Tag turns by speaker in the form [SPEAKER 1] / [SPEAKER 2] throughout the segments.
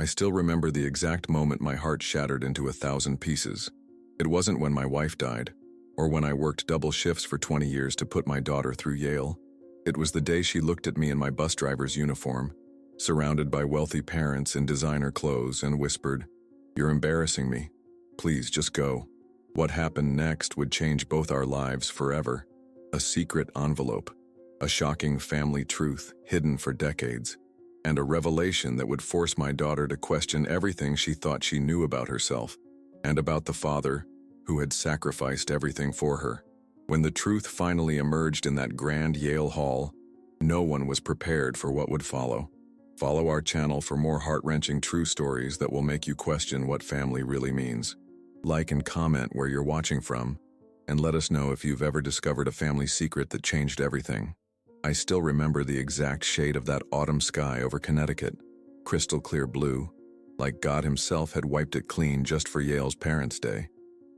[SPEAKER 1] still remember the exact moment my heart shattered into 1,000 pieces. It wasn't when my wife died, or when I worked double shifts for 20 years to put my daughter through Yale. It was the day she looked at me in my bus driver's uniform, surrounded by wealthy parents in designer clothes, and whispered, "You're embarrassing me. Please just go." What happened next would change both our lives forever. A secret envelope, a shocking family truth hidden for decades, and a revelation that would force my daughter to question everything she thought she knew about herself, and about the father who had sacrificed everything for her. When the truth finally emerged in that grand Yale hall, no one was prepared for what would follow. Follow our channel for more heart-wrenching true stories that will make you question what family really means. Like and comment where you're watching from, and let us know if you've ever discovered a family secret that changed everything. I still remember the exact shade of that autumn sky over Connecticut, crystal clear blue, like God himself had wiped it clean just for Yale's Parents' Day.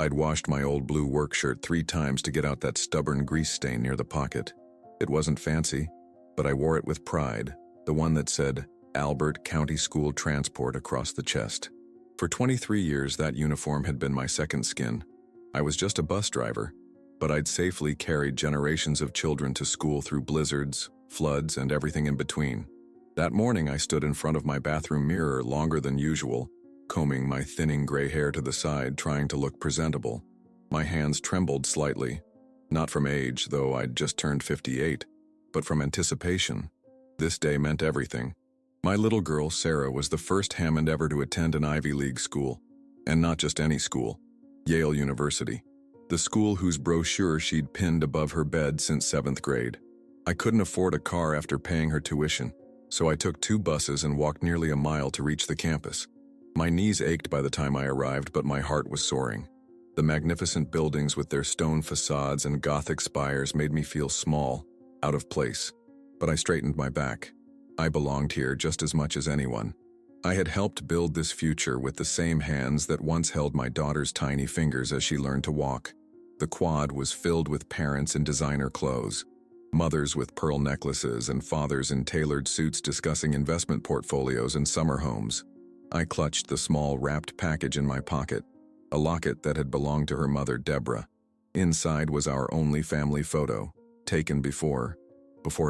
[SPEAKER 1] I'd washed my old blue work shirt 3 times to get out that stubborn grease stain near the pocket. It wasn't fancy, but I wore it with pride, the one that said Albert County School Transport across the chest. For 23 years, that uniform had been my second skin. I was just a bus driver, but I'd safely carried generations of children to school through blizzards, floods, and everything in between. That morning, I stood in front of my bathroom mirror longer than usual, combing my thinning gray hair to the side, trying to look presentable. My hands trembled slightly, not from age, though I'd just turned 58, but from anticipation. This day meant everything. My little girl, Sarah, was the first Hammond ever to attend an Ivy League school, and not just any school, Yale University, the school whose brochure she'd pinned above her bed since 7th grade. I couldn't afford a car after paying her tuition, so I took 2 buses and walked nearly a mile to reach the campus. My knees ached by the time I arrived, but my heart was soaring. The magnificent buildings with their stone facades and Gothic spires made me feel small, out of place. But I straightened my back. I belonged here just as much as anyone. I had helped build this future with the same hands that once held my daughter's tiny fingers as she learned to walk. The quad was filled with parents in designer clothes, mothers with pearl necklaces and fathers in tailored suits discussing investment portfolios and summer homes. I clutched the small wrapped package in my pocket, a locket that had belonged to her mother, Deborah. Inside was our only family photo, taken before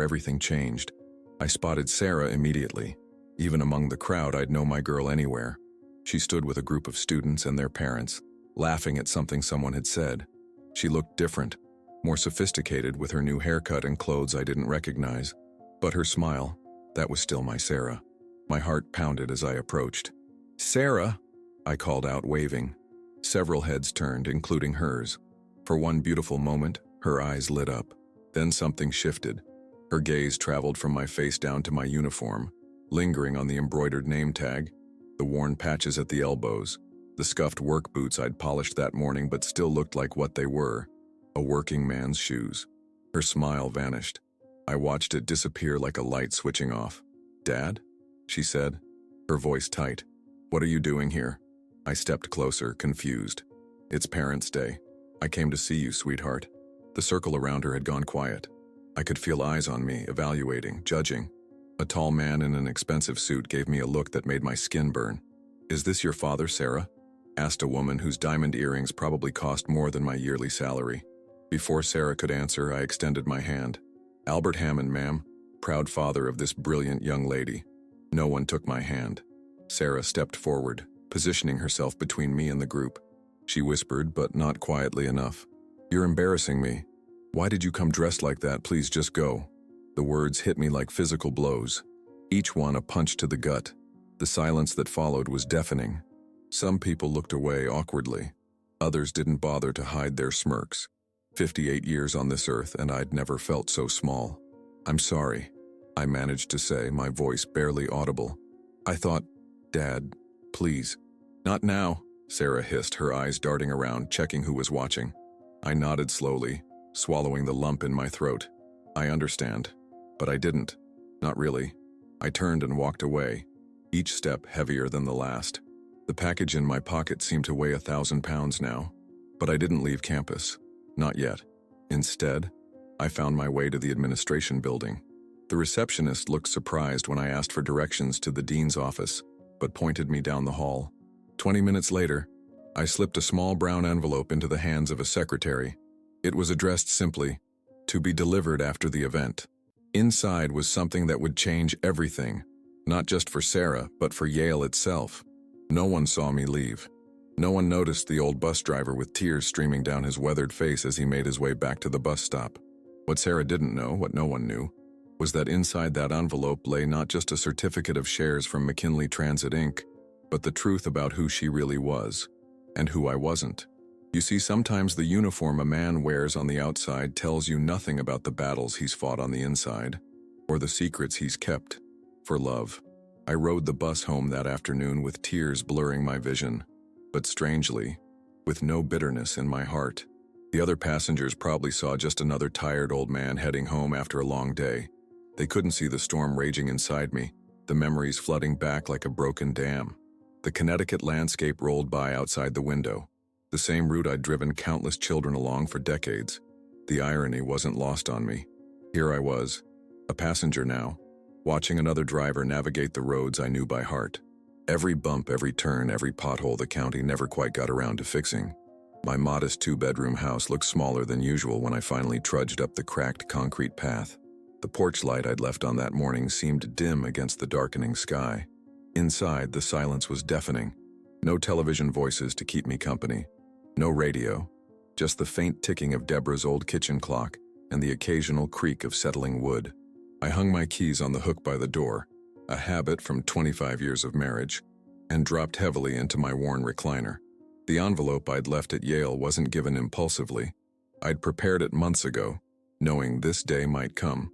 [SPEAKER 1] everything changed. I spotted Sarah immediately. Even among the crowd, I'd know my girl anywhere. She stood with a group of students and their parents, laughing at something someone had said. She looked different, more sophisticated with her new haircut and clothes I didn't recognize. But her smile, that was still my Sarah. My heart pounded as I approached. "Sarah!" I called out, waving. Several heads turned, including hers. For one beautiful moment, her eyes lit up. Then something shifted. Her gaze traveled from my face down to my uniform, lingering on the embroidered name tag, the worn patches at the elbows, the scuffed work boots I'd polished that morning but still looked like what they were, a working man's shoes. Her smile vanished. I watched it disappear like a light switching off. "Dad?" she said, her voice tight. "What are you doing here?" I stepped closer, confused. "It's Parents' Day. I came to see you, sweetheart." The circle around her had gone quiet. I could feel eyes on me, evaluating, judging. A tall man in an expensive suit gave me a look that made my skin burn. "Is this your father, Sarah?" asked a woman whose diamond earrings probably cost more than my yearly salary. Before Sarah could answer, I extended my hand. "Albert Hammond, ma'am, proud father of this brilliant young lady." No one took my hand. Sarah stepped forward, positioning herself between me and the group. She whispered, but not quietly enough, "You're embarrassing me. Why did you come dressed like that? Please just go." The words hit me like physical blows, each one a punch to the gut. The silence that followed was deafening. Some people looked away awkwardly. Others didn't bother to hide their smirks. 58 years on this earth, and I'd never felt so small. "I'm sorry," I managed to say, my voice barely audible. "I thought, Dad, please." "Not now," Sarah hissed, her eyes darting around, checking who was watching. I nodded slowly, swallowing the lump in my throat. "I understand." But I didn't. Not really. I turned and walked away, each step heavier than the last. The package in my pocket seemed to weigh 1,000 pounds now. But I didn't leave campus. Not yet. Instead, I found my way to the administration building. The receptionist looked surprised when I asked for directions to the dean's office. but pointed me down the hall. 20 minutes later, I slipped a small brown envelope into the hands of a secretary. It was addressed simply, "To be delivered after the event." Inside was something that would change everything, not just for Sarah, but for Yale itself. No one saw me leave. No one noticed the old bus driver with tears streaming down his weathered face as he made his way back to the bus stop. What Sarah didn't know, what no one knew, was that inside that envelope lay not just a certificate of shares from McKinley Transit Inc., but the truth about who she really was, and who I wasn't. You see, sometimes the uniform a man wears on the outside tells you nothing about the battles he's fought on the inside, or the secrets he's kept for love. I rode the bus home that afternoon with tears blurring my vision, but strangely, with no bitterness in my heart. The other passengers probably saw just another tired old man heading home after a long day. They couldn't see the storm raging inside me, the memories flooding back like a broken dam. The Connecticut landscape rolled by outside the window, the same route I'd driven countless children along for decades. The irony wasn't lost on me. Here I was, a passenger now, watching another driver navigate the roads I knew by heart. Every bump, every turn, every pothole the county never quite got around to fixing. My modest two-bedroom house looked smaller than usual when I finally trudged up the cracked concrete path. The porch light I'd left on that morning seemed dim against the darkening sky. Inside, the silence was deafening. No television voices to keep me company. No radio. Just the faint ticking of Deborah's old kitchen clock and the occasional creak of settling wood. I hung my keys on the hook by the door, a habit from 25 years of marriage, and dropped heavily into my worn recliner. The envelope I'd left at Yale wasn't given impulsively. I'd prepared it months ago, knowing this day might come.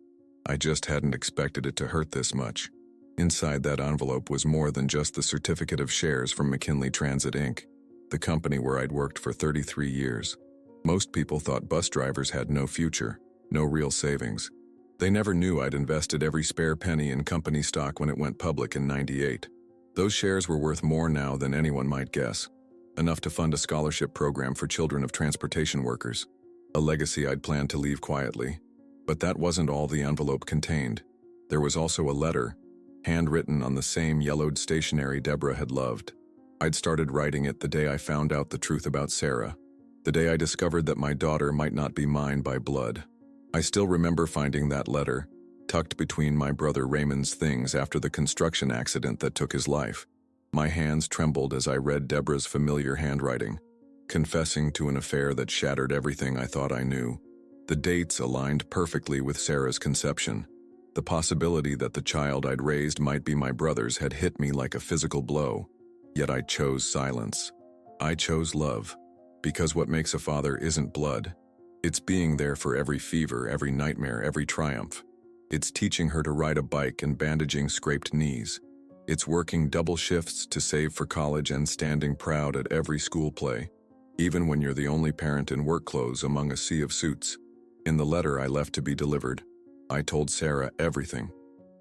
[SPEAKER 1] I just hadn't expected it to hurt this much. Inside that envelope was more than just the certificate of shares from McKinley Transit Inc., the company where I'd worked for 33 years. Most people thought bus drivers had no future, no real savings. They never knew I'd invested every spare penny in company stock when it went public in '98. Those shares were worth more now than anyone might guess. Enough to fund a scholarship program for children of transportation workers. A legacy I'd planned to leave quietly. But that wasn't all the envelope contained. There was also a letter, handwritten on the same yellowed stationery Deborah had loved. I'd started writing it the day I found out the truth about Sarah, the day I discovered that my daughter might not be mine by blood. I still remember finding that letter, tucked between my brother Raymond's things after the construction accident that took his life. My hands trembled as I read Deborah's familiar handwriting, confessing to an affair that shattered everything I thought I knew. The dates aligned perfectly with Sarah's conception. The possibility that the child I'd raised might be my brother's had hit me like a physical blow. Yet I chose silence. I chose love. Because what makes a father isn't blood. It's being there for every fever, every nightmare, every triumph. It's teaching her to ride a bike and bandaging scraped knees. It's working double shifts to save for college and standing proud at every school play, even when you're the only parent in work clothes among a sea of suits. In the letter I left to be delivered, I told Sarah everything.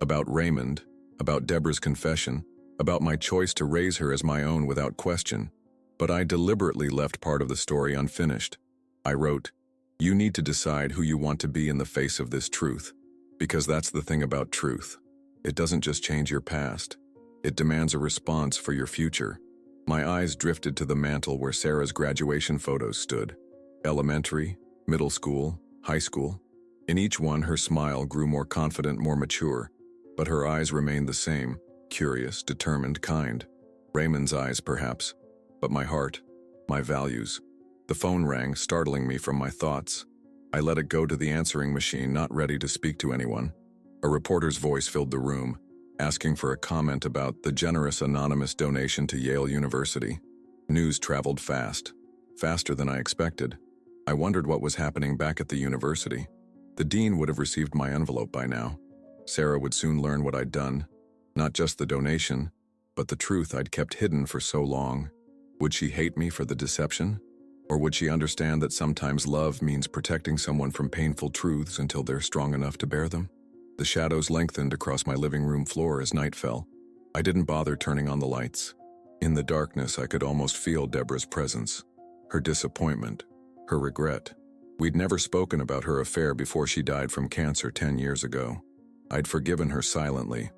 [SPEAKER 1] About Raymond, about Deborah's confession, about my choice to raise her as my own without question. But I deliberately left part of the story unfinished. I wrote, "You need to decide who you want to be in the face of this truth. Because that's the thing about truth. It doesn't just change your past. It demands a response for your future." My eyes drifted to the mantel where Sarah's graduation photos stood. Elementary, middle school, high school. In each one, her smile grew more confident, more mature. But her eyes remained the same, curious, determined, kind. Raymond's eyes, perhaps. But my heart, my values. The phone rang, startling me from my thoughts. I let it go to the answering machine, not ready to speak to anyone. A reporter's voice filled the room, asking for a comment about the generous anonymous donation to Yale University. News traveled fast, faster than I expected. I wondered what was happening back at the university. The dean would have received my envelope by now. Sarah would soon learn what I'd done, not just the donation, but the truth I'd kept hidden for so long. Would she hate me for the deception? Or would she understand that sometimes love means protecting someone from painful truths until they're strong enough to bear them? The shadows lengthened across my living room floor as night fell. I didn't bother turning on the lights. In the darkness, I could almost feel Deborah's presence, her disappointment, her regret. We'd never spoken about her affair before she died from cancer 10 years ago. I'd forgiven her silently,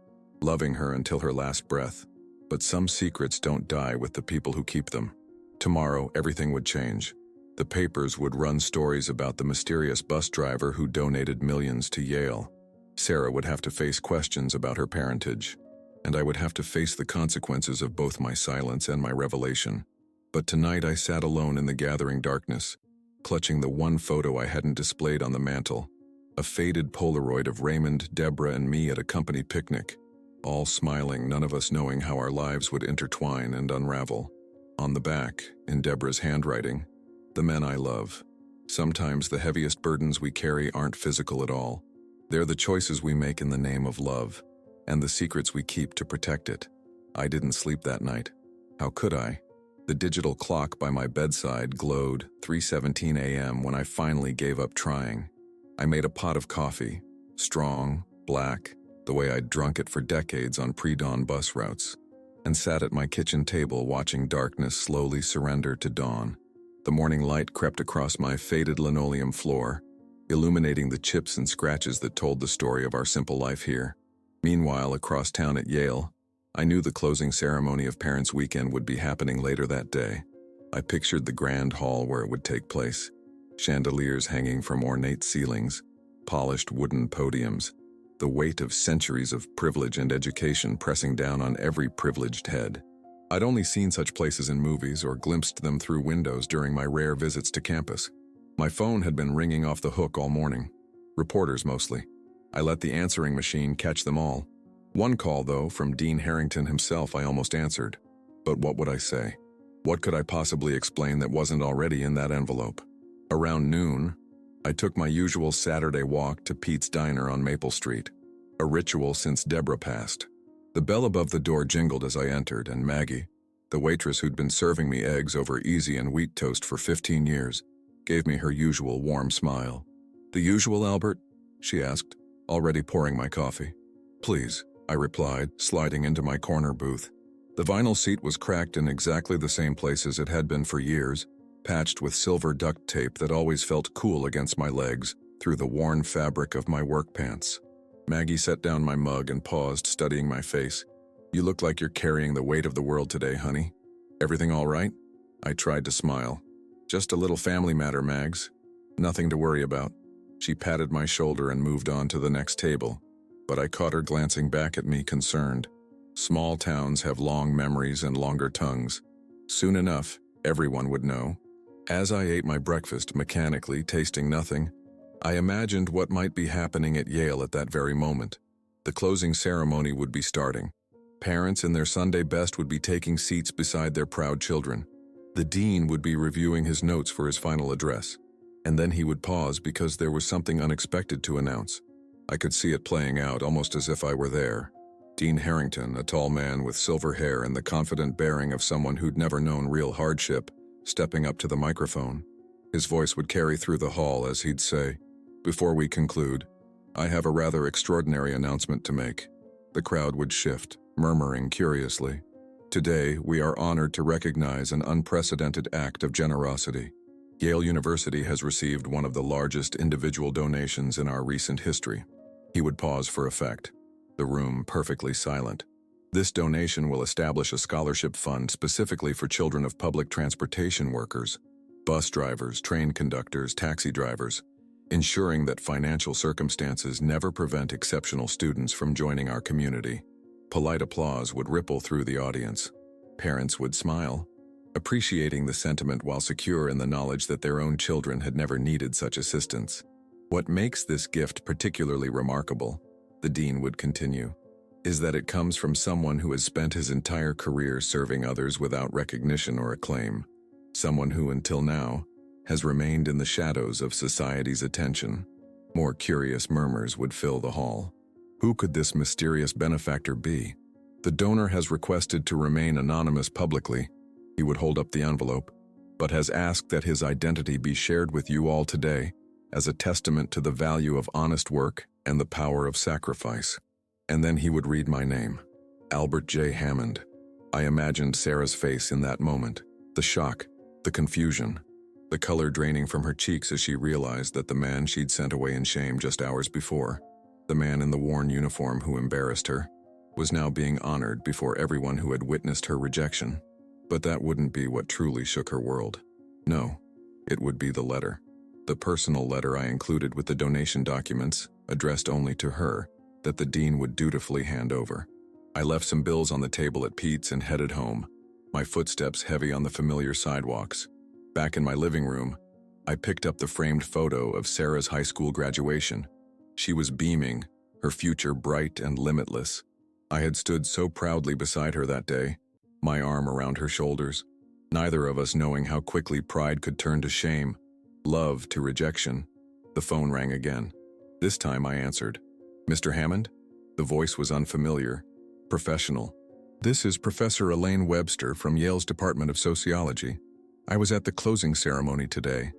[SPEAKER 1] loving her until her last breath. But some secrets don't die with the people who keep them. Tomorrow, everything would change. The papers would run stories about the mysterious bus driver who donated millions to Yale. Sarah would have to face questions about her parentage, and I would have to face the consequences of both my silence and my revelation. But tonight I sat alone in the gathering darkness, clutching the one photo I hadn't displayed on the mantel, a faded Polaroid of Raymond, Deborah, and me at a company picnic, all smiling, none of us knowing how our lives would intertwine and unravel. On the back, in Deborah's handwriting, "The men I love. Sometimes the heaviest burdens we carry aren't physical at all. They're the choices we make in the name of love, and the secrets we keep to protect it." I didn't sleep that night. How could I? The digital clock by my bedside glowed 3:17 a.m. when I finally gave up trying. I made a pot of coffee, strong, black, the way I'd drunk it for decades on pre-dawn bus routes, and sat at my kitchen table watching darkness slowly surrender to dawn. The morning light crept across my faded linoleum floor, illuminating the chips and scratches that told the story of our simple life here. Meanwhile, across town at Yale, I knew the closing ceremony of Parents' Weekend would be happening later that day. I pictured the grand hall where it would take place, chandeliers hanging from ornate ceilings, polished wooden podiums, the weight of centuries of privilege and education pressing down on every privileged head. I'd only seen such places in movies or glimpsed them through windows during my rare visits to campus. My phone had been ringing off the hook all morning. Reporters mostly. I let the answering machine catch them all. One call, though, from Dean Harrington himself, I almost answered. But what would I say? What could I possibly explain that wasn't already in that envelope? Around noon, I took my usual Saturday walk to Pete's Diner on Maple Street, a ritual since Deborah passed. The bell above the door jingled as I entered, and Maggie, the waitress who'd been serving me eggs over easy and wheat toast for 15 years, gave me her usual warm smile. "The usual, Albert?" she asked, already pouring my coffee. "Please," I replied, sliding into my corner booth. The vinyl seat was cracked in exactly the same place as it had been for years, patched with silver duct tape that always felt cool against my legs through the worn fabric of my work pants. Maggie set down my mug and paused, studying my face. "You look like you're carrying the weight of the world today, honey. Everything all right?" I tried to smile. "Just a little family matter, Mags. Nothing to worry about." She patted my shoulder and moved on to the next table, but I caught her glancing back at me, concerned. Small towns have long memories and longer tongues. Soon enough, everyone would know. As I ate my breakfast, mechanically, tasting nothing, I imagined what might be happening at Yale at that very moment. The closing ceremony would be starting. Parents in their Sunday best would be taking seats beside their proud children. The dean would be reviewing his notes for his final address. And then he would pause because there was something unexpected to announce. I could see it playing out, almost as if I were there. Dean Harrington, a tall man with silver hair and the confident bearing of someone who'd never known real hardship, stepping up to the microphone. His voice would carry through the hall as he'd say, "Before we conclude, I have a rather extraordinary announcement to make." The crowd would shift, murmuring curiously. "Today, we are honored to recognize an unprecedented act of generosity. Yale University has received one of the largest individual donations in our recent history." He would pause for effect, the room perfectly silent. "This donation will establish a scholarship fund specifically for children of public transportation workers, bus drivers, train conductors, taxi drivers, ensuring that financial circumstances never prevent exceptional students from joining our community." Polite applause would ripple through the audience. Parents would smile, appreciating the sentiment while secure in the knowledge that their own children had never needed such assistance. "What makes this gift particularly remarkable," the dean would continue, "is that it comes from someone who has spent his entire career serving others without recognition or acclaim, someone who, until now, has remained in the shadows of society's attention." More curious murmurs would fill the hall. Who could this mysterious benefactor be? "The donor has requested to remain anonymous publicly," he would hold up the envelope, "but has asked that his identity be shared with you all today as a testament to the value of honest work and the power of sacrifice." And then he would read my name, Albert J. Hammond. I imagined Sarah's face in that moment, the shock, the confusion, the color draining from her cheeks as she realized that the man she'd sent away in shame just hours before, the man in the worn uniform who embarrassed her, was now being honored before everyone who had witnessed her rejection. But that wouldn't be what truly shook her world. No, it would be the letter. The personal letter I included with the donation documents, addressed only to her, that the dean would dutifully hand over. I left some bills on the table at Pete's and headed home, my footsteps heavy on the familiar sidewalks. Back in my living room, I picked up the framed photo of Sarah's high school graduation. She was beaming, her future bright and limitless. I had stood so proudly beside her that day, my arm around her shoulders, neither of us knowing how quickly pride could turn to shame, love to rejection. The phone rang again. This time I answered. "Mr. Hammond?" The voice was unfamiliar, professional. "This is Professor Elaine Webster from Yale's Department of Sociology. I was at the closing ceremony today."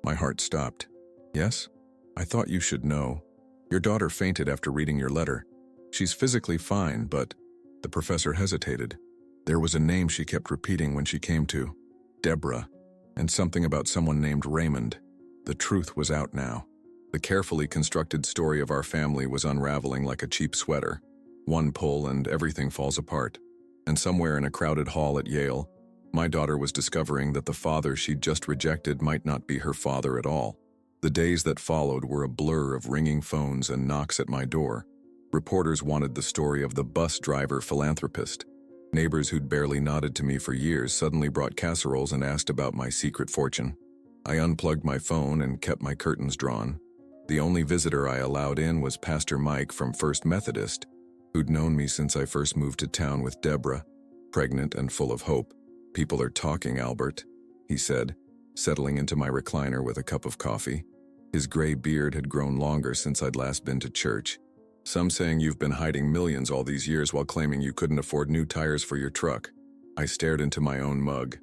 [SPEAKER 1] My heart stopped. "Yes? I thought you should know. Your daughter fainted after reading your letter. She's physically fine, but..." The professor hesitated. There was a name she kept repeating when she came to. Deborah, and something about someone named Raymond. The truth was out now. The carefully constructed story of our family was unraveling like a cheap sweater. One pull and everything falls apart. And somewhere in a crowded hall at Yale, my daughter was discovering that the father she'd just rejected might not be her father at all. The days that followed were a blur of ringing phones and knocks at my door. Reporters wanted the story of the bus driver philanthropist. Neighbors who'd barely nodded to me for years suddenly brought casseroles and asked about my secret fortune. I unplugged my phone and kept my curtains drawn. The only visitor I allowed in was Pastor Mike from First Methodist, who'd known me since I first moved to town with Deborah, pregnant and full of hope. "People are talking, Albert," he said, settling into my recliner with a cup of coffee. His gray beard had grown longer since I'd last been to church. "Some saying you've been hiding millions all these years while claiming you couldn't afford new tires for your truck." I stared into my own mug.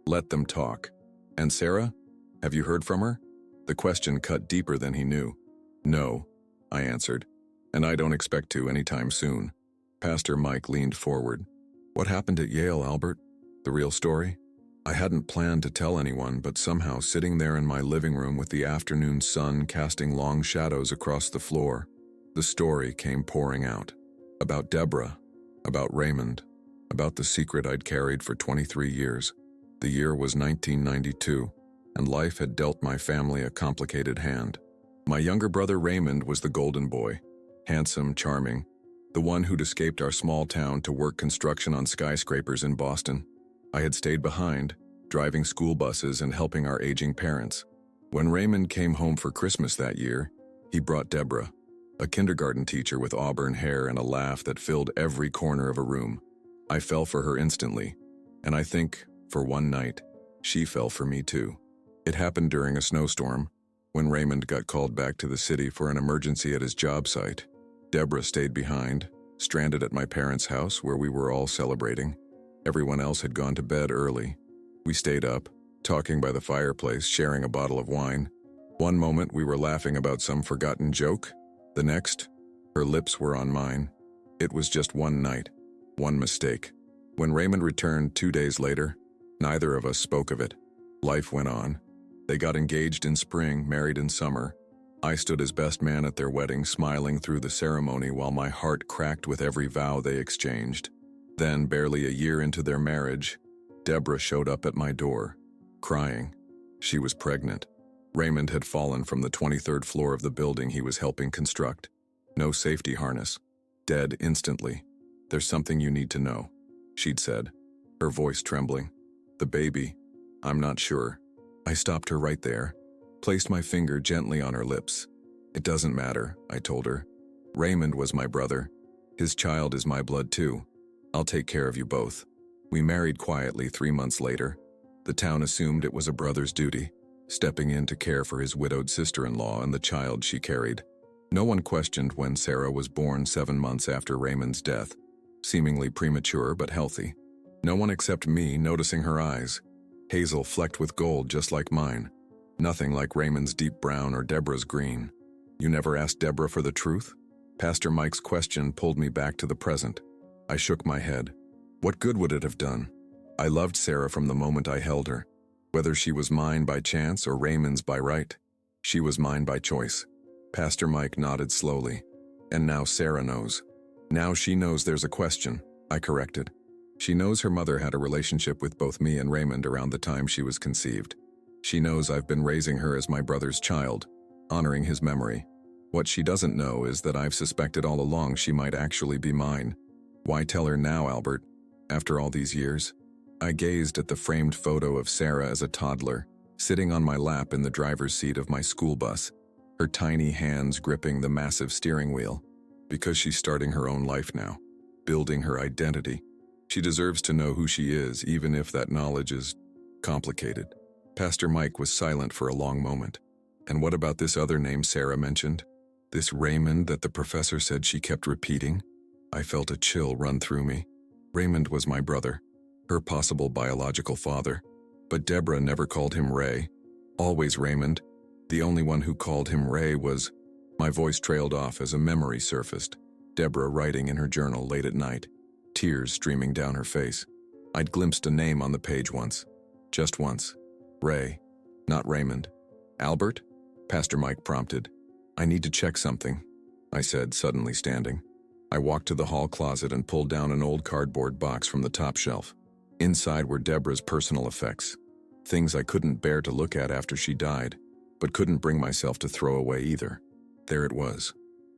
[SPEAKER 1] Let them talk. "And Sarah? Have you heard from her?" The question cut deeper than he knew. "No," I answered, "and I don't expect to anytime soon." Pastor Mike leaned forward. "What happened at Yale, Albert? The real story?" I hadn't planned to tell anyone, but somehow sitting there in my living room with the afternoon sun casting long shadows across the floor, the story came pouring out. About Deborah, about Raymond, about the secret I'd carried for 23 years. The year was 1992, and life had dealt my family a complicated hand. My younger brother Raymond was the golden boy, handsome, charming, the one who'd escaped our small town to work construction on skyscrapers in Boston. I had stayed behind, driving school buses and helping our aging parents. When Raymond came home for Christmas that year, he brought Deborah, a kindergarten teacher with auburn hair and a laugh that filled every corner of a room. I fell for her instantly, and I think, for one night, she fell for me too. It happened during a snowstorm, when Raymond got called back to the city for an emergency at his job site. Deborah stayed behind, stranded at my parents' house where we were all celebrating. Everyone else had gone to bed early. We stayed up, talking by the fireplace, sharing a bottle of wine. One moment we were laughing about some forgotten joke. The next, her lips were on mine. It was just one night, one mistake. When Raymond returned 2 days later, neither of us spoke of it. Life went on. They got engaged in spring, married in summer. I stood as best man at their wedding, smiling through the ceremony while my heart cracked with every vow they exchanged. Then, barely a year into their marriage, Deborah showed up at my door, crying. She was pregnant. Raymond had fallen from the 23rd floor of the building he was helping construct. No safety harness. Dead instantly. "There's something you need to know," she'd said, her voice trembling. "The baby, I'm not sure." I stopped her right there, placed my finger gently on her lips. "It doesn't matter," I told her. "Raymond was my brother. His child is my blood too. I'll take care of you both." We married quietly 3 months later. The town assumed it was a brother's duty, stepping in to care for his widowed sister-in-law and the child she carried. No one questioned when Sarah was born 7 months after Raymond's death, seemingly premature but healthy. No one except me noticing her eyes, hazel flecked with gold just like mine. Nothing like Raymond's deep brown or Deborah's green. "You never asked Deborah for the truth?" Pastor Mike's question pulled me back to the present. I shook my head. What good would it have done? I loved Sarah from the moment I held her. Whether she was mine by chance or Raymond's by right, she was mine by choice. Pastor Mike nodded slowly. "And now Sarah knows." Now she knows there's a question, I corrected. She knows her mother had a relationship with both me and Raymond around the time she was conceived. She knows I've been raising her as my brother's child, honoring his memory. What she doesn't know is that I've suspected all along she might actually be mine. Why tell her now, Albert? After all these years? I gazed at the framed photo of Sarah as a toddler, sitting on my lap in the driver's seat of my school bus, her tiny hands gripping the massive steering wheel. Because she's starting her own life now, building her identity. She deserves to know who she is, even if that knowledge is complicated. Pastor Mike was silent for a long moment. And what about this other name Sarah mentioned? This Raymond that the professor said she kept repeating? I felt a chill run through me. Raymond was my brother, her possible biological father. But Deborah never called him Ray. Always Raymond. The only one who called him Ray was... My voice trailed off as a memory surfaced. Deborah writing in her journal late at night, tears streaming down her face. I'd glimpsed a name on the page once. Just once. Ray. Not Raymond. Albert? Pastor Mike prompted. I need to check something, I said, suddenly standing. I walked to the hall closet and pulled down an old cardboard box from the top shelf. Inside were Deborah's personal effects. Things I couldn't bear to look at after she died, but couldn't bring myself to throw away either. There it was,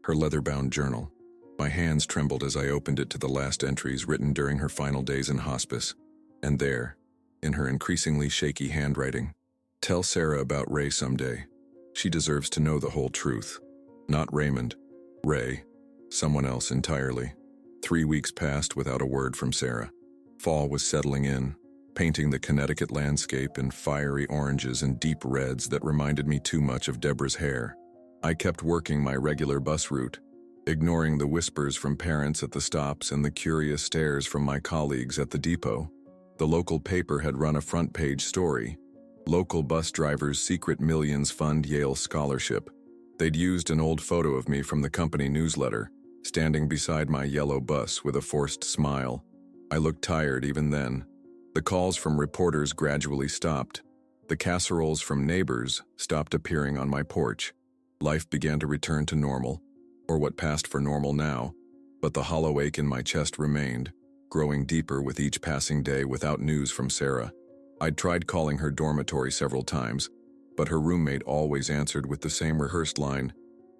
[SPEAKER 1] her leather-bound journal. My hands trembled as I opened it to the last entries written during her final days in hospice. And there, in her increasingly shaky handwriting, tell Sarah about Ray someday. She deserves to know the whole truth. Not Raymond. Ray. Someone else entirely. 3 weeks passed without a word from Sarah. Fall was settling in, painting the Connecticut landscape in fiery oranges and deep reds that reminded me too much of Deborah's hair. I kept working my regular bus route, ignoring the whispers from parents at the stops and the curious stares from my colleagues at the depot. The local paper had run a front-page story. Local bus drivers' secret millions fund Yale scholarship. They'd used an old photo of me from the company newsletter, standing beside my yellow bus with a forced smile. I looked tired even then. The calls from reporters gradually stopped. The casseroles from neighbors stopped appearing on my porch. Life began to return to normal, or what passed for normal now, but the hollow ache in my chest remained, growing deeper with each passing day without news from Sarah. I'd tried calling her dormitory several times, but her roommate always answered with the same rehearsed line,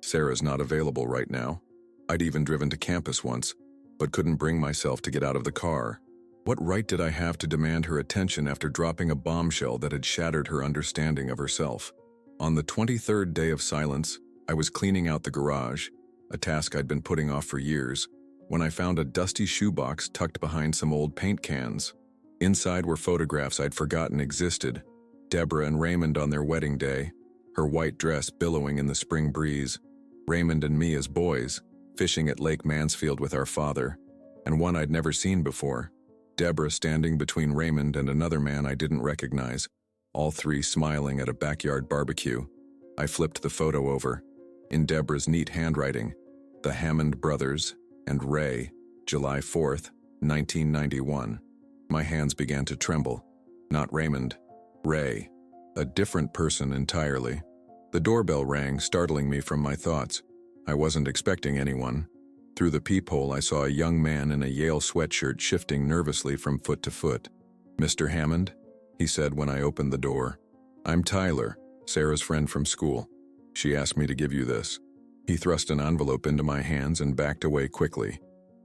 [SPEAKER 1] "Sarah's not available right now." I'd even driven to campus once, but couldn't bring myself to get out of the car. What right did I have to demand her attention after dropping a bombshell that had shattered her understanding of herself? On the 23rd day of silence, I was cleaning out the garage, a task I'd been putting off for years, when I found a dusty shoebox tucked behind some old paint cans. Inside were photographs I'd forgotten existed. Deborah and Raymond on their wedding day, her white dress billowing in the spring breeze. Raymond and me as boys, fishing at Lake Mansfield with our father, and one I'd never seen before. Deborah standing between Raymond and another man I didn't recognize, all three smiling at a backyard barbecue. I flipped the photo over. In Deborah's neat handwriting, the Hammond brothers and Ray, July 4th, 1991. My hands began to tremble. Not Raymond. Ray. A different person entirely. The doorbell rang, startling me from my thoughts. I wasn't expecting anyone. Through the peephole, I saw a young man in a Yale sweatshirt shifting nervously from foot to foot. "Mr. Hammond?" he said when I opened the door. "I'm Tyler, Sarah's friend from school. She asked me to give you this." He thrust an envelope into my hands and backed away quickly,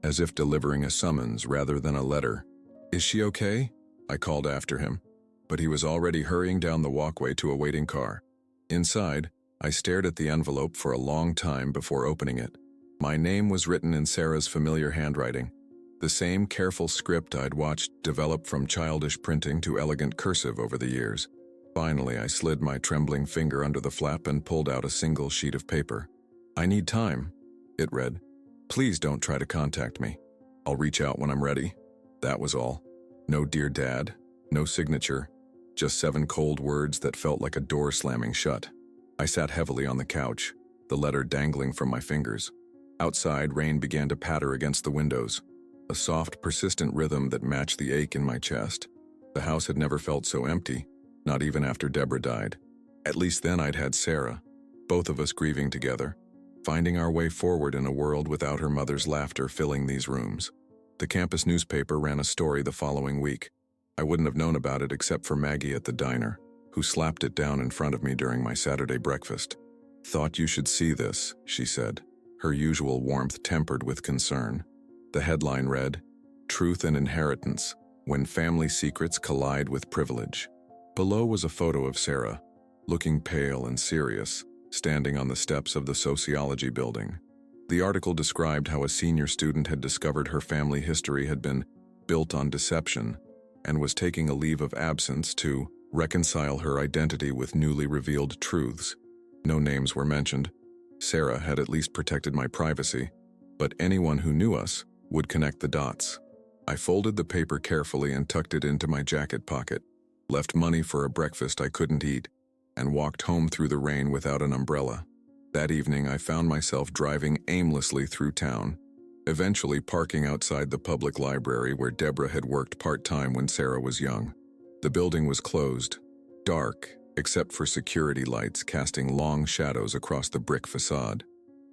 [SPEAKER 1] as if delivering a summons rather than a letter. "Is she okay?" I called after him, but he was already hurrying down the walkway to a waiting car. Inside, I stared at the envelope for a long time before opening it. My name was written in Sarah's familiar handwriting, the same careful script I'd watched develop from childish printing to elegant cursive over the years. Finally, I slid my trembling finger under the flap and pulled out a single sheet of paper. "I need time," it read. "Please don't try to contact me. I'll reach out when I'm ready." That was all. No "Dear Dad," no signature, just 7 cold words that felt like a door slamming shut. I sat heavily on the couch, the letter dangling from my fingers. Outside, rain began to patter against the windows, a soft, persistent rhythm that matched the ache in my chest. The house had never felt so empty, not even after Deborah died. At least then I'd had Sarah, both of us grieving together. finding our way forward in a world without her mother's laughter filling these rooms. The campus newspaper ran a story the following week. I wouldn't have known about it except for Maggie at the diner, who slapped it down in front of me during my Saturday breakfast. "Thought you should see this," she said, her usual warmth tempered with concern. The headline read, "Truth and Inheritance, When Family Secrets Collide with Privilege." Below was a photo of Sarah, looking pale and serious, standing on the steps of the sociology building. The article described how a senior student had discovered her family history had been built on deception and was taking a leave of absence to reconcile her identity with newly revealed truths. No names were mentioned. Sarah had at least protected my privacy, but anyone who knew us would connect the dots. I folded the paper carefully and tucked it into my jacket pocket, left money for a breakfast I couldn't eat, and walked home through the rain without an umbrella. That evening, I found myself driving aimlessly through town, eventually parking outside the public library where Deborah had worked part-time when Sarah was young. The building was closed, dark, except for security lights casting long shadows across the brick facade.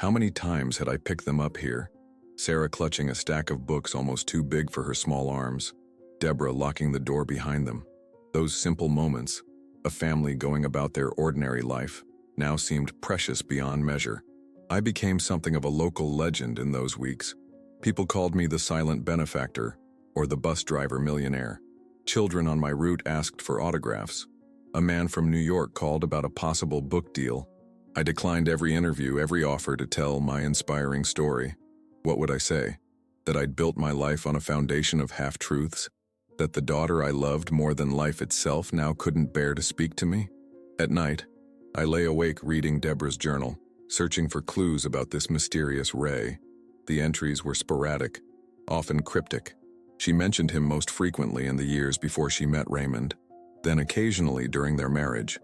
[SPEAKER 1] How many times had I picked them up here? Sarah clutching a stack of books almost too big for her small arms, Deborah locking the door behind them. Those simple moments, a family going about their ordinary life, now seemed precious beyond measure. I became something of a local legend in those weeks. People called me the silent benefactor or the bus driver millionaire. Children on my route asked for autographs. A man from New York called about a possible book deal. I declined every interview, every offer to tell my inspiring story. What would I say? That I'd built my life on a foundation of half-truths? That the daughter I loved more than life itself now couldn't bear to speak to me? At night, I lay awake reading Deborah's journal, searching for clues about this mysterious Ray. The entries were sporadic, often cryptic. She mentioned him most frequently in the years before she met Raymond, then occasionally during their marriage,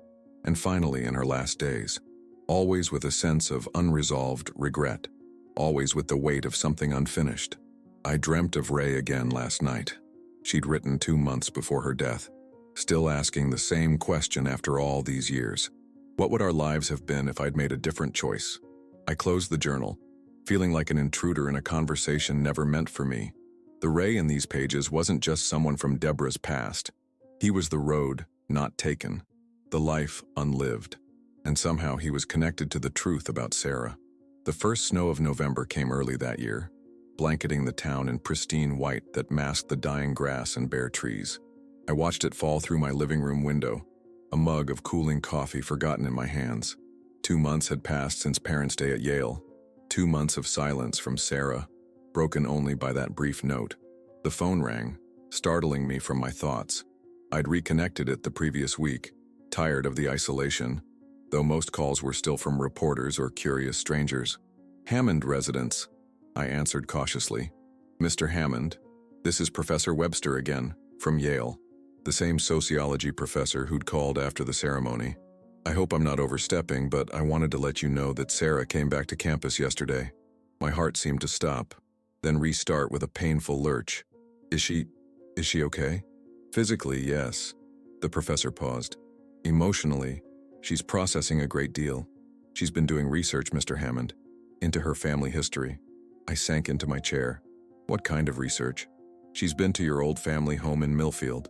[SPEAKER 1] and finally in her last days, always with a sense of unresolved regret, always with the weight of something unfinished. I dreamt of Ray again last night. She'd written 2 months before her death, still asking the same question after all these years. What would our lives have been if I'd made a different choice? I closed the journal, feeling like an intruder in a conversation never meant for me. The Ray in these pages wasn't just someone from Deborah's past. He was the road not taken, the life unlived, and somehow he was connected to the truth about Sarah. The first snow of November came early that year, blanketing the town in pristine white that masked the dying grass and bare trees. I watched it fall through my living room window, a mug of cooling coffee forgotten in my hands. 2 months had passed since Parents' Day at Yale, 2 months of silence from Sarah, broken only by that brief note. The phone rang, startling me from my thoughts. I'd reconnected it the previous week, tired of the isolation, though most calls were still from reporters or curious strangers. "Hammond residence," I answered cautiously. "Mr. Hammond, this is Professor Webster again, from Yale, the same sociology professor who'd called after the ceremony. I hope I'm not overstepping, but I wanted to let you know that Sarah came back to campus yesterday." My heart seemed to stop, then restart with a painful lurch. Is she okay?" "Physically, yes." The professor paused. "Emotionally, she's processing a great deal. She's been doing research, Mr. Hammond, into her family history." I sank into my chair. "What kind of research?" "She's been to your old family home in Millfield,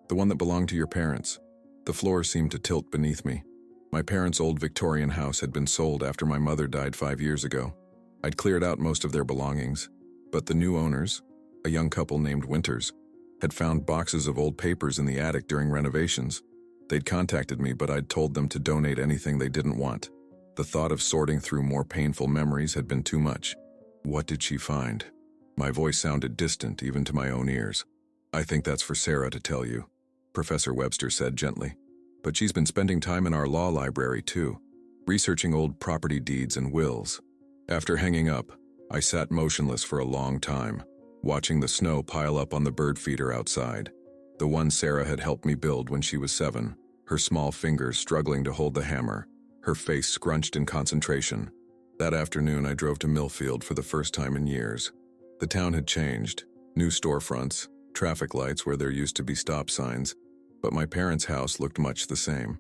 [SPEAKER 1] the one that belonged to your parents." The floor seemed to tilt beneath me. My parents' old Victorian house had been sold after my mother died 5 years ago. I'd cleared out most of their belongings, but the new owners, a young couple named Winters, had found boxes of old papers in the attic during renovations. They'd contacted me, but I'd told them to donate anything they didn't want. The thought of sorting through more painful memories had been too much. "What did she find?" My voice sounded distant even to my own ears. "I think that's for Sarah to tell you," Professor Webster said gently. "But she's been spending time in our law library too, researching old property deeds and wills." After hanging up, I sat motionless for a long time, watching the snow pile up on the bird feeder outside, the one Sarah had helped me build when she was 7, her small fingers struggling to hold the hammer, her face scrunched in concentration. That afternoon I drove to Millfield for the first time in years. The town had changed, new storefronts, traffic lights where there used to be stop signs, but my parents' house looked much the same.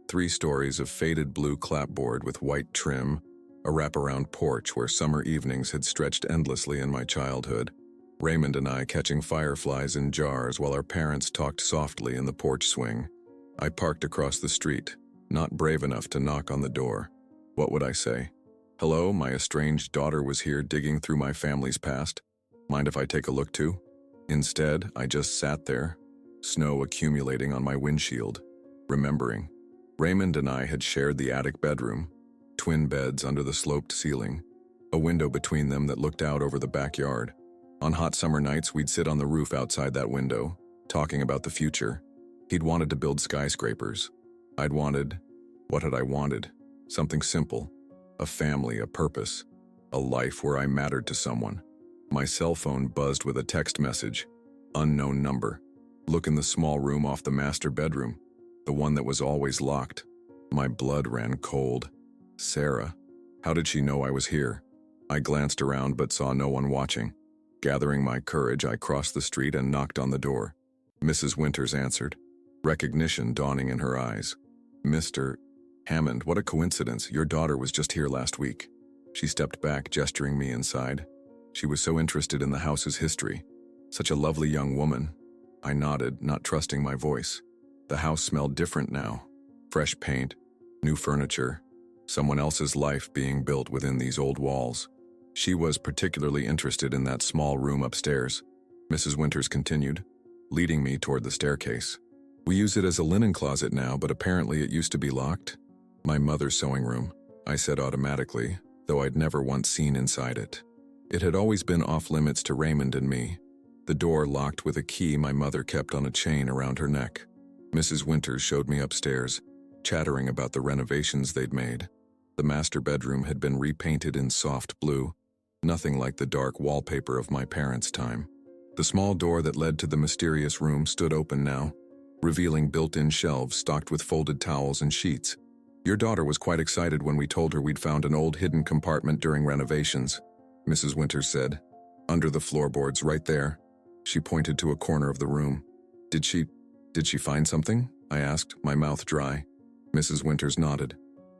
[SPEAKER 1] 3 stories of faded blue clapboard with white trim, a wraparound porch where summer evenings had stretched endlessly in my childhood. Raymond and I catching fireflies in jars while our parents talked softly in the porch swing. I parked across the street, not brave enough to knock on the door. What would I say? Hello, my estranged daughter was here digging through my family's past. Mind if I take a look too? Instead, I just sat there, snow accumulating on my windshield, remembering. Raymond and I had shared the attic bedroom, twin beds under the sloped ceiling, a window between them that looked out over the backyard. On hot summer nights, we'd sit on the roof outside that window, talking about the future. He'd wanted to build skyscrapers. What had I wanted? Something simple. A family, a purpose. A life where I mattered to someone. My cell phone buzzed with a text message. Unknown number. Look in the small room off the master bedroom. The one that was always locked. My blood ran cold. Sarah. How did she know I was here? I glanced around but saw no one watching. Gathering my courage, I crossed the street and knocked on the door. Mrs. Winters answered, recognition dawning in her eyes. Mr. Hammond, what a coincidence. Your daughter was just here last week. She stepped back, gesturing me inside. She was so interested in the house's history. Such a lovely young woman. I nodded, not trusting my voice. The house smelled different now. Fresh paint, new furniture, someone else's life being built within these old walls. She was particularly interested in that small room upstairs. Mrs. Winters continued, leading me toward the staircase. We use it as a linen closet now, but apparently it used to be locked. My mother's sewing room, I said automatically, though I'd never once seen inside it. It had always been off limits to Raymond and me. The door locked with a key my mother kept on a chain around her neck. Mrs. Winters showed me upstairs, chattering about the renovations they'd made. The master bedroom had been repainted in soft blue, nothing like the dark wallpaper of my parents' time. The small door that led to the mysterious room stood open now, revealing built-in shelves stocked with folded towels and sheets. Your daughter was quite excited when we told her we'd found an old hidden compartment during renovations, Mrs. Winters said. Under the floorboards, right there. She pointed to a corner of the room. Did she find something? I asked, my mouth dry. Mrs. Winters nodded.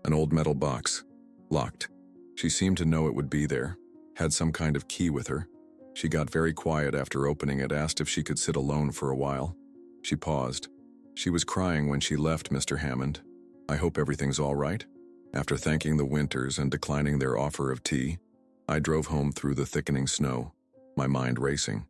[SPEAKER 1] An old metal box. Locked. She seemed to know it would be there. Had some kind of key with her. She got very quiet after opening it, asked if she could sit alone for a while. She paused. She was crying when she left, Mr. Hammond. I hope everything's all right. After thanking the Winters and declining their offer of tea, I drove home through the thickening snow, my mind racing.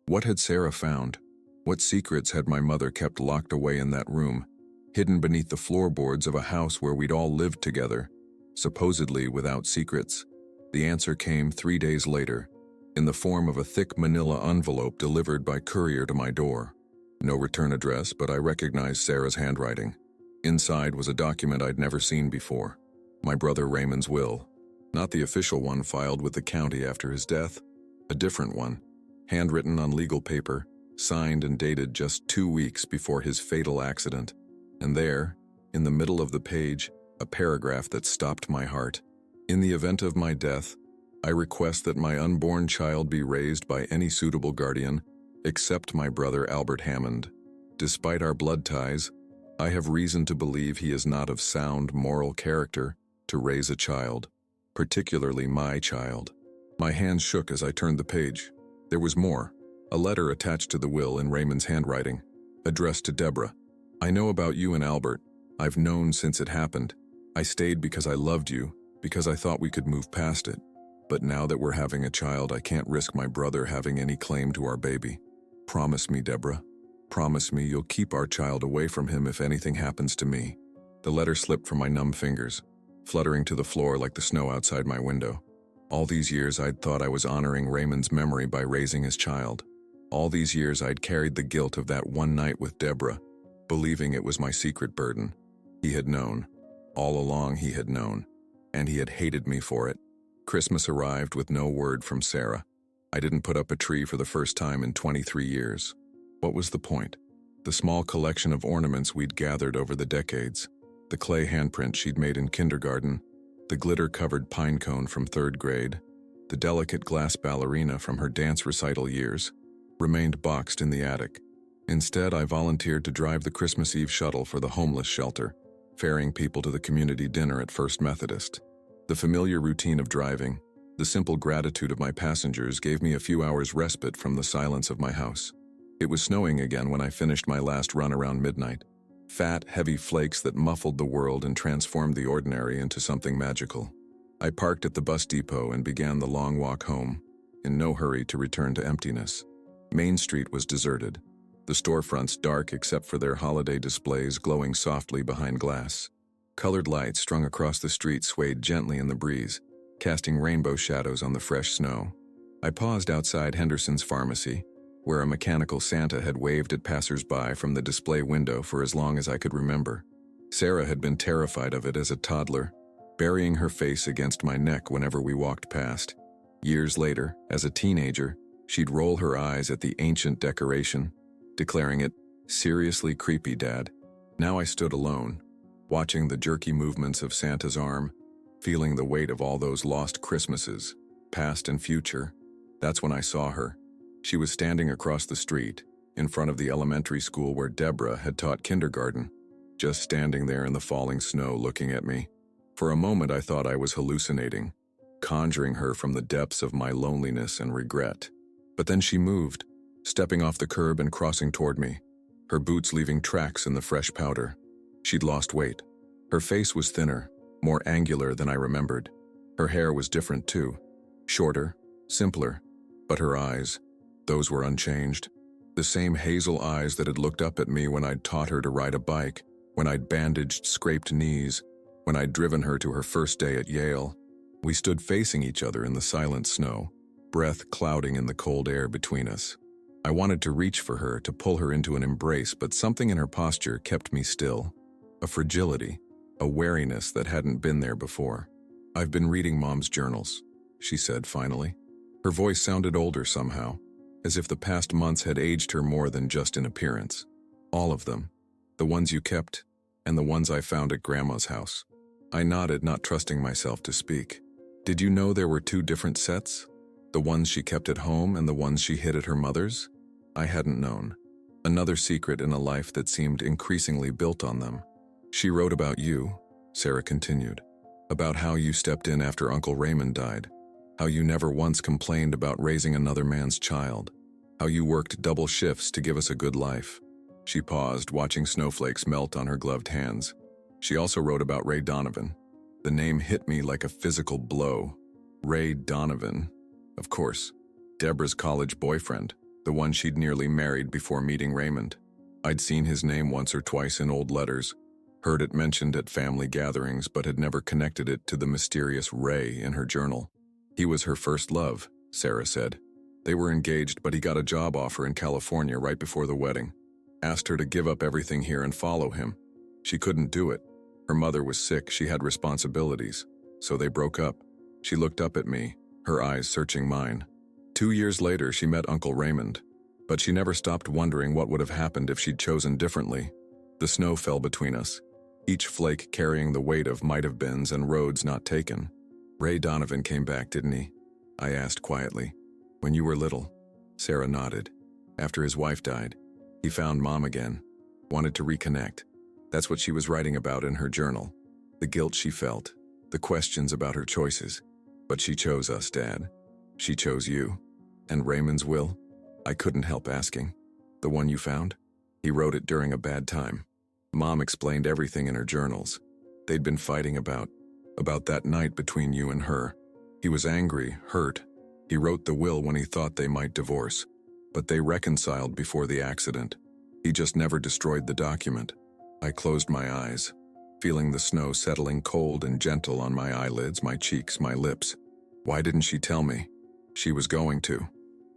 [SPEAKER 1] What had Sarah found? What secrets had my mother kept locked away in that room, hidden beneath the floorboards of a house where we'd all lived together, supposedly without secrets? The answer came 3 days later, in the form of a thick manila envelope delivered by courier to my door. No return address, but I recognized Sarah's handwriting. Inside was a document I'd never seen before. My brother Raymond's will. Not the official one filed with the county after his death. A different one, handwritten on legal paper, signed and dated just 2 weeks before his fatal accident. And there, in the middle of the page, a paragraph that stopped my heart. In the event of my death, I request that my unborn child be raised by any suitable guardian, except my brother Albert Hammond. Despite our blood ties, I have reason to believe he is not of sound moral character to raise a child, particularly my child. My hands shook as I turned the page. There was more. A letter attached to the will in Raymond's handwriting, addressed to Deborah. I know about you and Albert. I've known since it happened. I stayed because I loved you, because I thought we could move past it. But now that we're having a child, I can't risk my brother having any claim to our baby. Promise me, Deborah. Promise me you'll keep our child away from him if anything happens to me. The letter slipped from my numb fingers, fluttering to the floor like the snow outside my window. All these years I'd thought I was honoring Raymond's memory by raising his child. All these years I'd carried the guilt of that one night with Deborah, believing it was my secret burden. He had known. All along he had known. And he had hated me for it. Christmas arrived with no word from Sarah. I didn't put up a tree for the first time in 23 years. What was the point? The small collection of ornaments we'd gathered over the decades, the clay handprint she'd made in kindergarten, the glitter-covered pine cone from 3rd grade, the delicate glass ballerina from her dance recital years, remained boxed in the attic. Instead, I volunteered to drive the Christmas Eve shuttle for the homeless shelter, ferrying people to the community dinner at First Methodist. The familiar routine of driving, the simple gratitude of my passengers gave me a few hours respite from the silence of my house. It was snowing again when I finished my last run around midnight. Fat, heavy flakes that muffled the world and transformed the ordinary into something magical. I parked at the bus depot and began the long walk home, in no hurry to return to emptiness. Main Street was deserted, the storefronts dark except for their holiday displays glowing softly behind glass. Colored lights strung across the street swayed gently in the breeze, casting rainbow shadows on the fresh snow. I paused outside Henderson's pharmacy, where a mechanical Santa had waved at passers-by from the display window for as long as I could remember. Sarah had been terrified of it as a toddler, burying her face against my neck whenever we walked past. Years later, as a teenager, she'd roll her eyes at the ancient decoration, declaring it, "Seriously creepy, Dad." Now I stood alone, watching the jerky movements of Santa's arm, feeling the weight of all those lost Christmases, past and future. That's when I saw her. She was standing across the street, in front of the elementary school where Deborah had taught kindergarten, just standing there in the falling snow looking at me. For a moment I thought I was hallucinating, conjuring her from the depths of my loneliness and regret. But then she moved, stepping off the curb and crossing toward me, her boots leaving tracks in the fresh powder. She'd lost weight. Her face was thinner, more angular than I remembered. Her hair was different too, shorter, simpler, but her eyes, those were unchanged. The same hazel eyes that had looked up at me when I'd taught her to ride a bike, when I'd bandaged scraped knees, when I'd driven her to her first day at Yale. We stood facing each other in the silent snow, breath clouding in the cold air between us. I wanted to reach for her, to pull her into an embrace, but something in her posture kept me still. A fragility, a wariness that hadn't been there before. "I've been reading Mom's journals," she said finally. Her voice sounded older somehow, as if the past months had aged her more than just in appearance. "All of them. The ones you kept, and the ones I found at Grandma's house." I nodded, not trusting myself to speak. "Did you know there were two different sets? The ones she kept at home and the ones she hid at her mother's?" I hadn't known. Another secret in a life that seemed increasingly built on them. "She wrote about you," Sarah continued. "About how you stepped in after Uncle Raymond died. How you never once complained about raising another man's child. How you worked double shifts to give us a good life." She paused, watching snowflakes melt on her gloved hands. She also wrote about Ray Donovan. The name hit me like a physical blow. Ray Donovan. Of course. Deborah's college boyfriend, the one she'd nearly married before meeting Raymond. I'd seen his name once or twice in old letters, heard it mentioned at family gatherings, but had never connected it to the mysterious Ray in her journal. "He was her first love," Sarah said. "They were engaged, but he got a job offer in California right before the wedding. Asked her to give up everything here and follow him. She couldn't do it. Her mother was sick, she had responsibilities. So they broke up." She looked up at me, her eyes searching mine. 2 years later, she met Uncle Raymond, but she never stopped wondering what would have happened if she'd chosen differently. The snow fell between us, each flake carrying the weight of might-have-beens and roads not taken. "Ray Donovan came back, didn't he?" I asked quietly. "When you were little?" Sarah nodded. "After his wife died, he found Mom again, wanted to reconnect." That's what she was writing about in her journal. The guilt she felt, the questions about her choices. "But she chose us, Dad. She chose you. And Raymond's will?" I couldn't help asking. "The one you found?" "He wrote it during a bad time." Mom explained everything in her journals. They'd been fighting about that night between you and her. He was angry, hurt. He wrote the will when he thought they might divorce. But they reconciled before the accident. He just never destroyed the document. I closed my eyes, feeling the snow settling cold and gentle on my eyelids, my cheeks, my lips. "Why didn't she tell me?" "She was going to."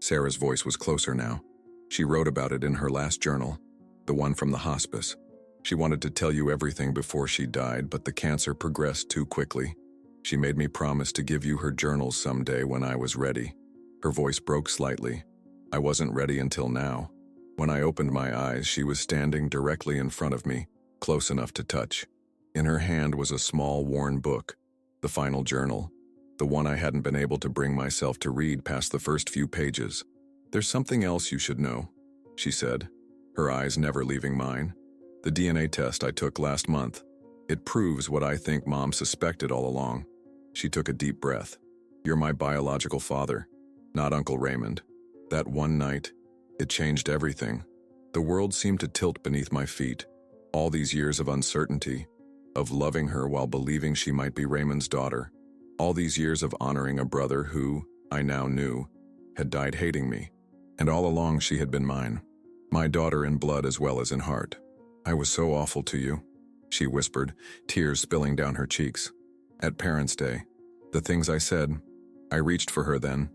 [SPEAKER 1] Sarah's voice was closer now. She wrote about it in her last journal, the one from the hospice. She wanted to tell you everything before she died, but the cancer progressed too quickly. She made me promise to give you her journals someday when I was ready. Her voice broke slightly. I wasn't ready until now. When I opened my eyes, she was standing directly in front of me, close enough to touch. In her hand was a small, worn book, the final journal, the one I hadn't been able to bring myself to read past the first few pages. "There's something else you should know," she said, her eyes never leaving mine. "The DNA test I took last month. It proves what I think Mom suspected all along. She took a deep breath. You're my biological father, not Uncle Raymond. That one night, it changed everything. The world seemed to tilt beneath my feet. All these years of uncertainty, of loving her while believing she might be Raymond's daughter. All these years of honoring a brother who, I now knew, had died hating me. And all along she had been mine. My daughter in blood as well as in heart. I was so awful to you, she whispered, tears spilling down her cheeks. At Parents' Day, the things I said, I reached for her then,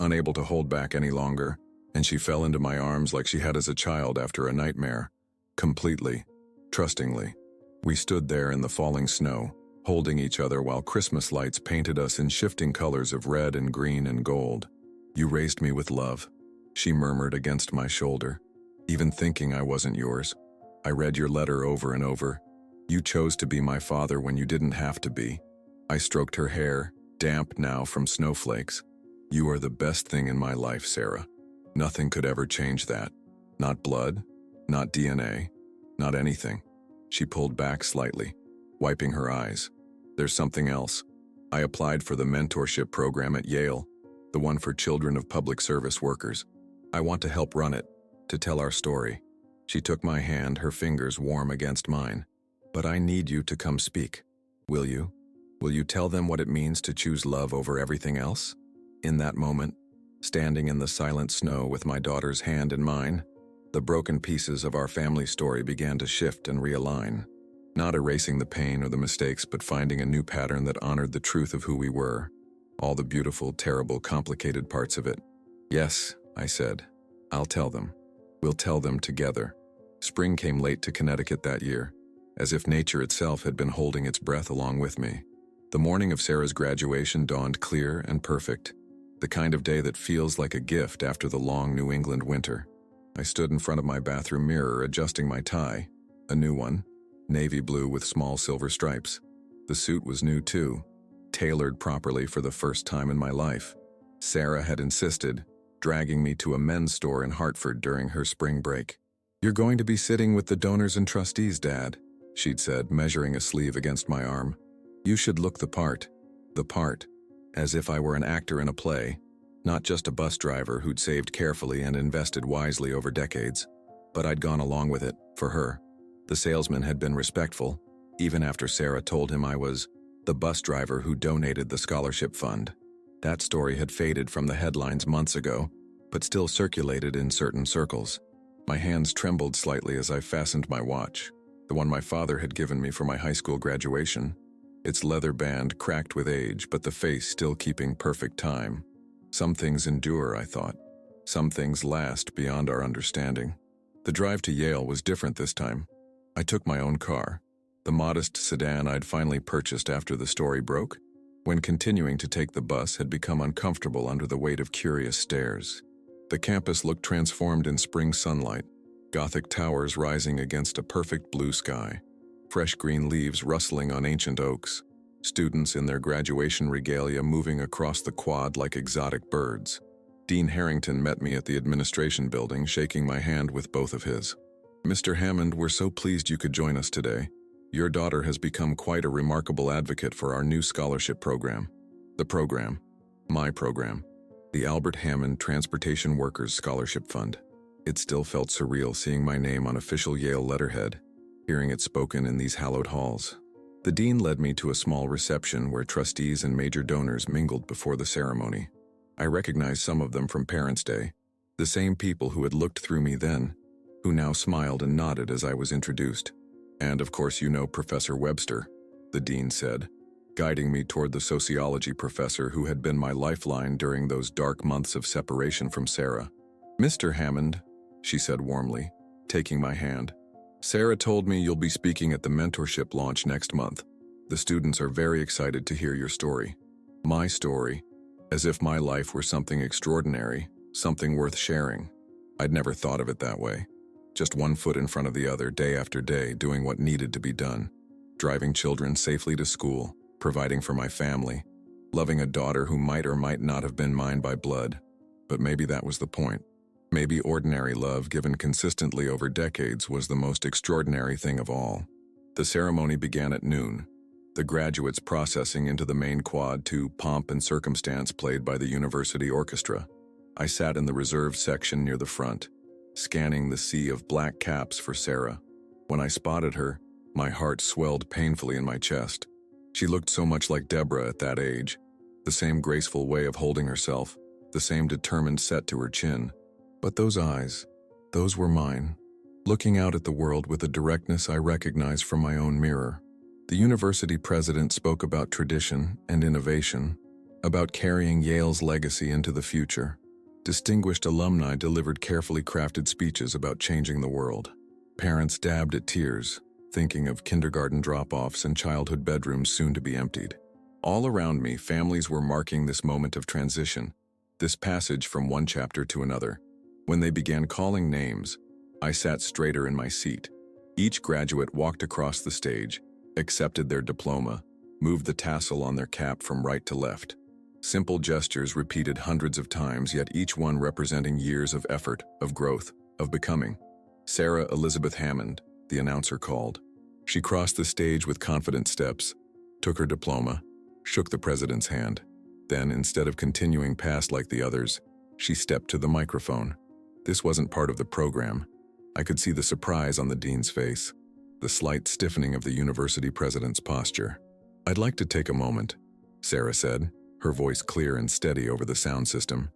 [SPEAKER 1] unable to hold back any longer, and she fell into my arms like she had as a child after a nightmare. Completely, trustingly. We stood there in the falling snow, holding each other while Christmas lights painted us in shifting colors of red and green and gold. You raised me with love, she murmured against my shoulder. Even thinking I wasn't yours. I read your letter over and over. You chose to be my father when you didn't have to be. I stroked her hair, damp now from snowflakes. You are the best thing in my life, Sarah. Nothing could ever change that. Not blood, not DNA, not anything. She pulled back slightly, wiping her eyes. There's something else. I applied for the mentorship program at Yale, the one for children of public service workers. I want to help run it, to tell our story. She took my hand, her fingers warm against mine. But I need you to come speak. Will you? Will you tell them what it means to choose love over everything else? In that moment, standing in the silent snow with my daughter's hand in mine, the broken pieces of our family story began to shift and realign. Not erasing the pain or the mistakes, but finding a new pattern that honored the truth of who we were. All the beautiful, terrible, complicated parts of it. Yes, I said. I'll tell them. We'll tell them together. Spring came late to Connecticut that year, as if nature itself had been holding its breath along with me. The morning of Sarah's graduation dawned clear and perfect, the kind of day that feels like a gift after the long New England winter. I stood in front of my bathroom mirror adjusting my tie, a new one, navy blue with small silver stripes. The suit was new too, tailored properly for the first time in my life. Sarah had insisted, dragging me to a men's store in Hartford during her spring break. You're going to be sitting with the donors and trustees, Dad, she'd said, measuring a sleeve against my arm. You should look the part, as if I were an actor in a play, not just a bus driver who'd saved carefully and invested wisely over decades. But I'd gone along with it, for her. The salesman had been respectful, even after Sarah told him I was the bus driver who donated the scholarship fund. That story had faded from the headlines months ago, but still circulated in certain circles. My hands trembled slightly as I fastened my watch, the one my father had given me for my high school graduation. Its leather band cracked with age, but the face still keeping perfect time. Some things endure, I thought. Some things last beyond our understanding. The drive to Yale was different this time. I took my own car, the modest sedan I'd finally purchased after the story broke, when continuing to take the bus had become uncomfortable under the weight of curious stares. The campus looked transformed in spring sunlight, Gothic towers rising against a perfect blue sky, fresh green leaves rustling on ancient oaks, students in their graduation regalia moving across the quad like exotic birds. Dean Harrington met me at the administration building, shaking my hand with both of his. Mr. Hammond, we're so pleased you could join us today. Your daughter has become quite a remarkable advocate for our new scholarship program. The program, my program, the Albert Hammond Transportation Workers Scholarship Fund. It still felt surreal seeing my name on official Yale letterhead, hearing it spoken in these hallowed halls. The dean led me to a small reception where trustees and major donors mingled before the ceremony. I recognized some of them from Parents' Day, the same people who had looked through me then, who now smiled and nodded as I was introduced. And of course you know Professor Webster, the dean said, guiding me toward the sociology professor who had been my lifeline during those dark months of separation from Sarah. Mr. Hammond, she said warmly, taking my hand. Sarah told me you'll be speaking at the mentorship launch next month. The students are very excited to hear your story. My story, as if my life were something extraordinary, something worth sharing. I'd never thought of it that way. Just one foot in front of the other, day after day, doing what needed to be done. Driving children safely to school, providing for my family, loving a daughter who might or might not have been mine by blood. But maybe that was the point. Maybe ordinary love given consistently over decades was the most extraordinary thing of all. The ceremony began at noon. the graduates processing into the main quad to pomp and circumstance played by the university orchestra. I sat in the reserved section near the front, scanning the sea of black caps for Sarah. When I spotted her, my heart swelled painfully in my chest. She looked so much like Deborah at that age, the same graceful way of holding herself, the same determined set to her chin. But those eyes, those were mine, looking out at the world with a directness I recognized from my own mirror. The university president spoke about tradition and innovation, about carrying Yale's legacy into the future. Distinguished alumni delivered carefully crafted speeches about changing the world. Parents dabbed at tears, thinking of kindergarten drop-offs and childhood bedrooms soon to be emptied. All around me, families were marking this moment of transition, this passage from one chapter to another. When they began calling names, I sat straighter in my seat. Each graduate walked across the stage, accepted their diploma, moved the tassel on their cap from right to left. Simple gestures repeated hundreds of times, yet each one representing years of effort, of growth, of becoming. Sarah Elizabeth Hammond, the announcer called. She crossed the stage with confident steps, took her diploma, shook the president's hand. Then, instead of continuing past like the others, she stepped to the microphone. This wasn't part of the program. I could see the surprise on the dean's face, the slight stiffening of the university president's posture. "I'd like to take a moment," Sarah said, her voice clear and steady over the sound system,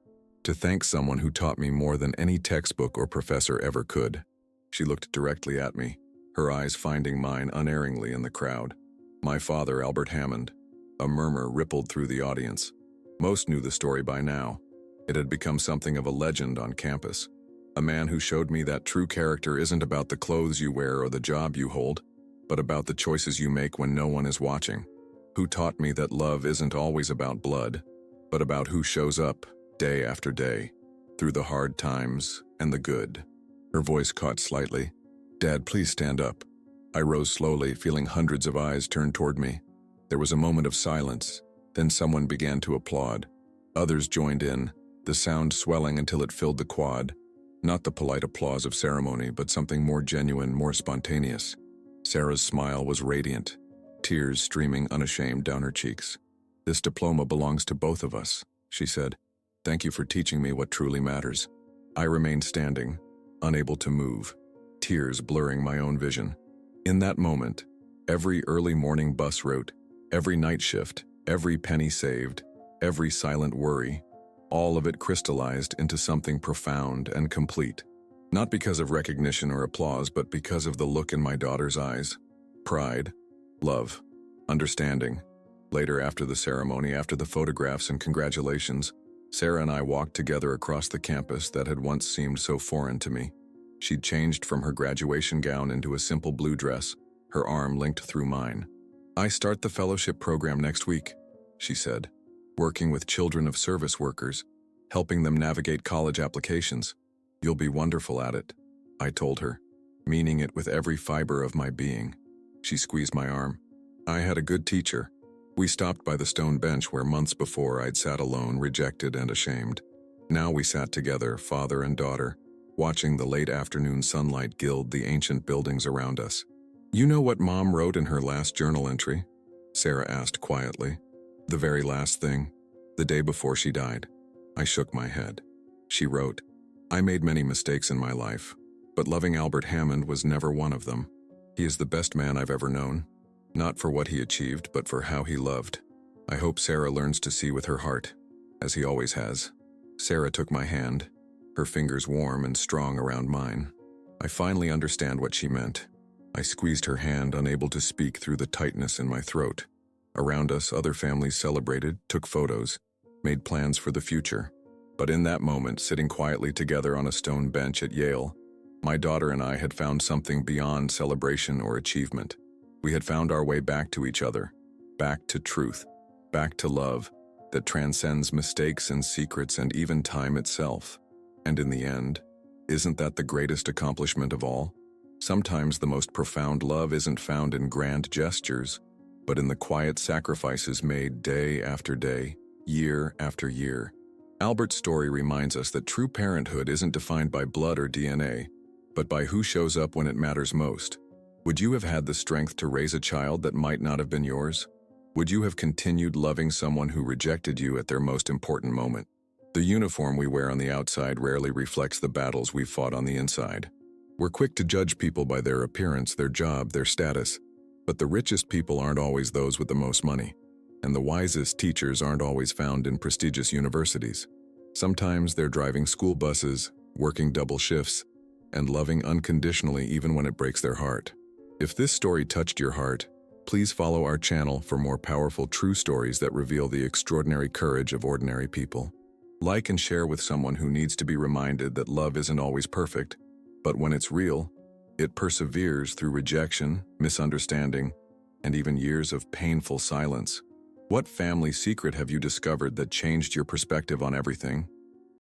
[SPEAKER 1] "to thank someone who taught me more than any textbook or professor ever could." She looked directly at me, her eyes finding mine unerringly in the crowd. "My father, Albert Hammond." A murmur rippled through the audience. Most knew the story by now. It had become something of a legend on campus. A man who showed me that true character isn't about the clothes you wear or the job you hold, but about the choices you make when no one is watching. Who taught me that love isn't always about blood, but about who shows up day after day, through the hard times and the good. Her voice caught slightly. "Dad, please stand up." I rose slowly, feeling hundreds of eyes turned toward me. There was a moment of silence, then someone began to applaud. Others joined in, the sound swelling until it filled the quad. Not the polite applause of ceremony, but something more genuine, more spontaneous. Sarah's smile was radiant, tears streaming unashamed down her cheeks. "This diploma belongs to both of us," she said. "Thank you for teaching me what truly matters." I remained standing, unable to move, tears blurring my own vision. In that moment, every early morning bus route, every night shift, every penny saved, every silent worry, all of it crystallized into something profound and complete. Not because of recognition or applause, but because of the look in my daughter's eyes. Pride, love, understanding. Later, after the ceremony, after the photographs and congratulations, Sarah and I walked together across the campus that had once seemed so foreign to me. She'd changed from her graduation gown into a simple blue dress, her arm linked through mine. "I start the fellowship program next week," she said, "working with children of service workers, helping them navigate college applications. You'll be wonderful at it," I told her, meaning it with every fiber of my being. She squeezed my arm. "I had a good teacher." We stopped by the stone bench where months before I'd sat alone, rejected and ashamed. Now we sat together, father and daughter, watching the late afternoon sunlight gild the ancient buildings around us. "You know what Mom wrote in her last journal entry?" Sarah asked quietly. "The very last thing, the day before she died." I shook my head. She wrote, "I made many mistakes in my life, but loving Albert Hammond was never one of them. He is the best man I've ever known, not for what he achieved, but for how he loved. I hope Sarah learns to see with her heart, as he always has." Sarah took my hand, her fingers warm and strong around mine. I finally understand what she meant. I squeezed her hand, unable to speak through the tightness in my throat. Around us, other families celebrated, took photos, made plans for the future. But in that moment, sitting quietly together on a stone bench at Yale, my daughter and I had found something beyond celebration or achievement. We had found our way back to each other, back to truth, back to love that transcends mistakes and secrets and even time itself. And in the end, isn't that the greatest accomplishment of all? Sometimes the most profound love isn't found in grand gestures, but in the quiet sacrifices made day after day, year after year. Albert's story reminds us that true parenthood isn't defined by blood or DNA, but by who shows up when it matters most. Would you have had the strength to raise a child that might not have been yours? Would you have continued loving someone who rejected you at their most important moment? The uniform we wear on the outside rarely reflects the battles we've fought on the inside. We're quick to judge people by their appearance, their job, their status. But the richest people aren't always those with the most money. And the wisest teachers aren't always found in prestigious universities. Sometimes they're driving school buses, working double shifts, and loving unconditionally even when it breaks their heart. If this story touched your heart, please follow our channel for more powerful true stories that reveal the extraordinary courage of ordinary people. Like and share with someone who needs to be reminded that love isn't always perfect, but when it's real, it perseveres through rejection, misunderstanding, and even years of painful silence. What family secret have you discovered that changed your perspective on everything?